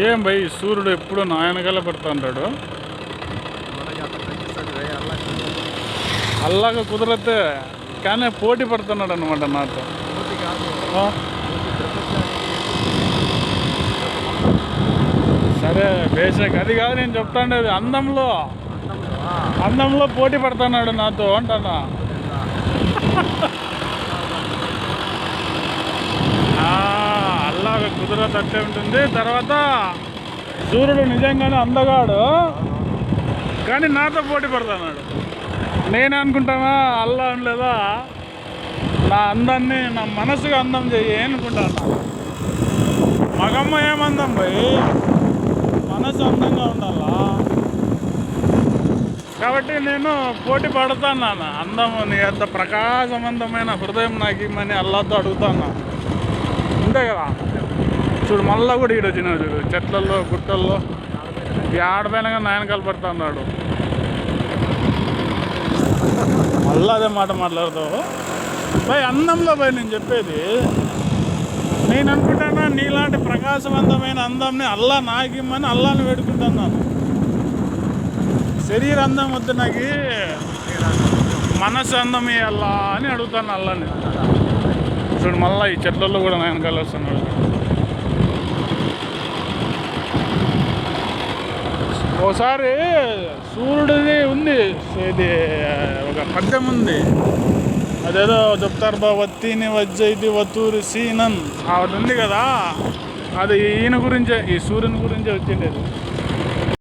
ఏం భయ్ సూర్యుడు ఎప్పుడు నా వెనకాల పడుతుంటాడు. అల్లాగా కుదరతే కానీ పోటీ పడుతున్నాడు అనమాట నాతో. సరే బేసిక్ అది కాదు నేను చెప్తాండేది. అందంలో పోటీ పడుతున్నాడు నాతో అంటానా. అల్లాగా కుదరత అట్లే ఉంటుంది. తర్వాత సూర్యుడు నిజంగానే అందగాడు కానీ నాతో పోటీ పడుతున్నాడు. నేను అనుకుంటానా అల్లా అనలేదా నా అందాన్ని నా మనసుగా అందం చెయ్యి అనుకుంటాను. మగమ్మ ఏమందం పోయి మనసు అందంగా ఉండాలా కాబట్టి నేను పోటీ పడుతాను. అందము నీ అంత ప్రకాశవంతమైన హృదయం నాకు ఇమ్మని అల్లాతో అడుగుతాను. అంతే కదా. చూడు మళ్ళా కూడా ఈడు వచ్చినాడు చూడు, చెట్లల్లో గుట్టల్లో ఈ ఆడపైనగా నాయనకాలు పడుతున్నాడు. మళ్ళీ అదే మాట మాట్లాడతావు భయ్. అందంలో భయ్ నేను చెప్పేది. నేను అనుకుంటానా నీలాంటి ప్రకాశవంతమైన అందంని అల్లా నాకిమ్మని అల్లాని వేడుకుంటున్నాను. శరీర అందం వద్దు నాకు, మనసు అందం ఇవ్వాలా అని అడుగుతాను అల్లాని. చూడు మళ్ళీ ఈ చెట్లలో కూడా నాయనకాలు వస్తున్నాడు. ఒకసారి సూర్యుడిది ఉంది, ఇది ఒక పద్యం ఉంది, అదేదో చెప్తారు బా, వత్తిని వజ్జైతి వతూరి సీనన్ అది ఉంది కదా. అది ఈయన గురించే, ఈ సూర్యుని గురించే వచ్చిండేది.